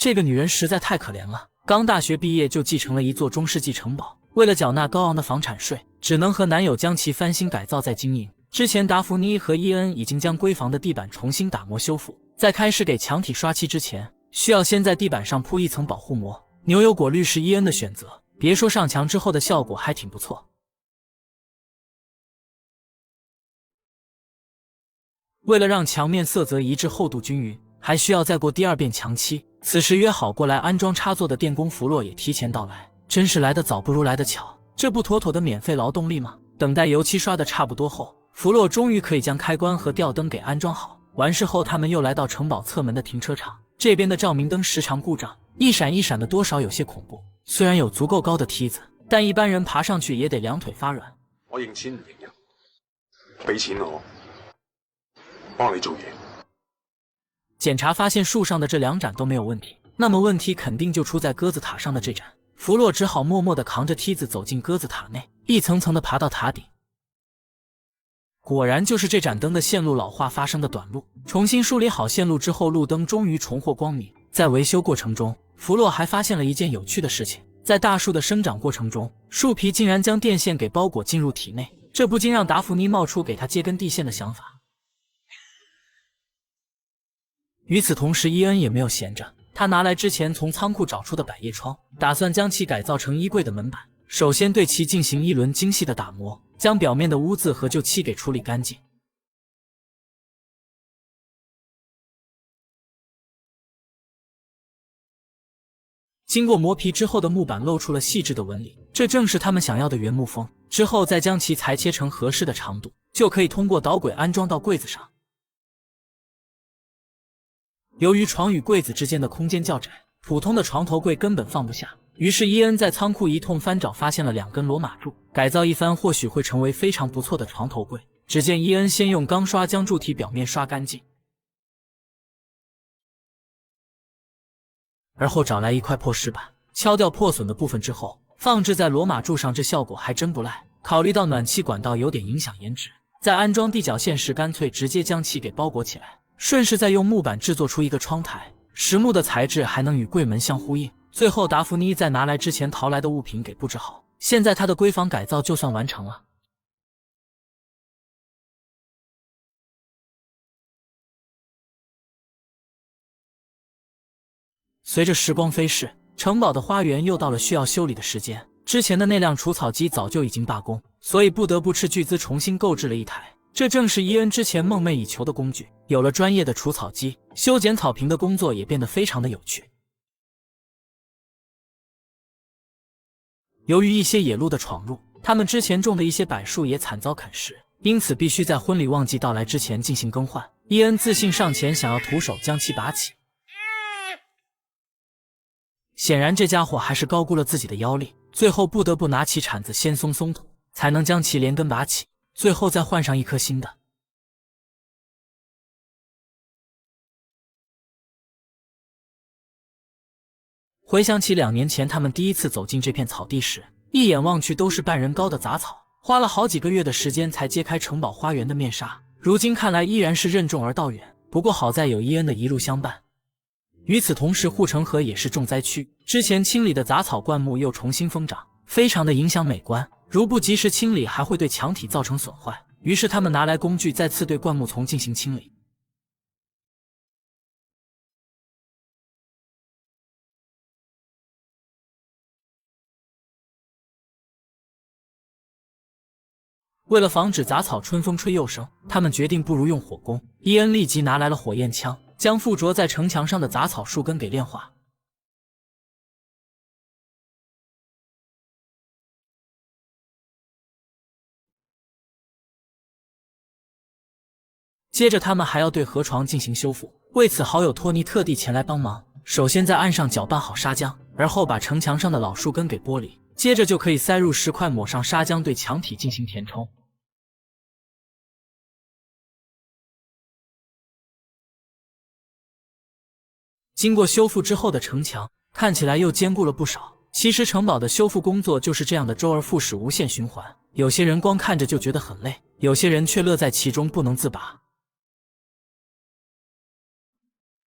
這個女人實在太可憐了，剛大學畢業就繼承了一座中世紀城堡，為了繳納高昂的房產稅，只能和男友將其翻新改造再經營。之前達芙妮和伊恩已經將閨房的地板重新打磨修復，在開始給牆體刷漆之前，需要先在地板上鋪一層保護膜。牛油果綠是伊恩的選擇，別說上牆之後的效果還挺不錯。為了讓牆面色澤一致、厚度均勻，還需要再過第二遍牆漆。此時約好過來安裝插座的電工弗洛也提前到來，真是來得早不如来得巧，這不妥妥的免費勞动力嗎？等待油漆刷的差不多後，弗洛終於可以将開關和吊燈給安裝好。完事後，他們又來到城堡側門的停車場，這邊的照明燈時常故障，一閃一閃的，多少有些恐怖。雖然有足夠高的梯子，但一般人爬上去也得兩腿發軟。我認錢唔認人，俾錢我，幫你做嘢。檢查發現樹上的這兩盞都沒有問題，那麼問題肯定就出在鴿子塔上的這盞。弗洛只好默默地扛着梯子走進鴿子塔內，一層層地爬到塔頂。果然就是這盞燈的線路老化發生的短路，重新梳理好線路之後，路燈終於重獲光明。在維修過程中，弗洛還發現了一件有趣的事情，在大樹的生長過程中，樹皮竟然將電線給包裹進入體內，這不禁讓達芙妮冒出給他接根地線的想法。與此同時，伊恩也沒有閒着，他拿來之前從倉庫找出的百葉窗，打算將其改造成衣櫃的門板。首先對其進行一輪精細的打磨，將表面的污漬和舊漆給處理乾淨。經過磨皮之後的木板露出了細緻的紋理，這正是他們想要的原木風。之後再將其裁切成合適的長度，就可以通過導軌安裝到櫃子上。由於床與櫃子之間的空間較窄，普通的床頭櫃根本放不下，於是伊恩在倉庫一通翻找，發現了2根羅馬柱，改造一番或許會成為非常不錯的床頭櫃。只見伊恩先用鋼刷將柱體表面刷乾淨，而後找來一塊破石板，敲掉破損的部分之後，放置在羅馬柱上，這效果還真不賴。考慮到暖氣管道有點影響顏值，在安裝地腳線時乾脆直接將其給包裹起來，順勢再用木板制作出一個窗台，實木的材質還能與櫃門相呼應。最後達芙妮再拿來之前淘來的物品給布置好，現在她的閨房改造就算完成了。隨着時光飞逝，城堡的花園又到了需要修理的時間。之前的那輛除草機早就已經罷工，所以不得不斥巨資重新購置了一台。這正是伊恩之前夢寐以求的工具。有了專業的除草機，修剪草坪的工作也变得非常的有趣。由於一些野鹿的闖入，他們之前種的一些柏樹也慘遭啃食，因此必須在婚禮旺季到來之前進行更換。伊恩自信上前，想要徒手將其拔起。顯然這家伙還是高估了自己的腰力，最後不得不拿起鏟子先鬆鬆土，才能將其連根拔起，最後再換上一顆新的。回想起2年前他們第一次走進這片草地時，一眼望去都是半人高的雜草，花了好幾個月的時間才揭開城堡花園的面紗，如今看來依然是任重而道遠。不過好在有伊恩的一路相伴。與此同時，護城河也是重災區，之前清理的雜草灌木又重新瘋長，非常的影響美觀，如不及時清理還會對牆體造成損壞。於是他們拿來工具再次對灌木叢進行清理。为了防止杂草春風吹又生，他們決定不如用火攻。伊恩立即拿來了火焰槍，將附着在城牆上的雜草樹根給煉化。接着他們還要對河床進行修復，為此好友托尼特地前來幫忙。首先在岸上攪拌好砂漿，而後把城牆上的老樹根給剝離，接着就可以塞入石塊，抹上砂漿，對牆體進行填充。經過修復之後的城牆看起來又堅固了不少。其實城堡的修復工作就是這樣的周而復始，無限循環。有些人光看着就覺得很累，有些人卻樂在其中不能自拔。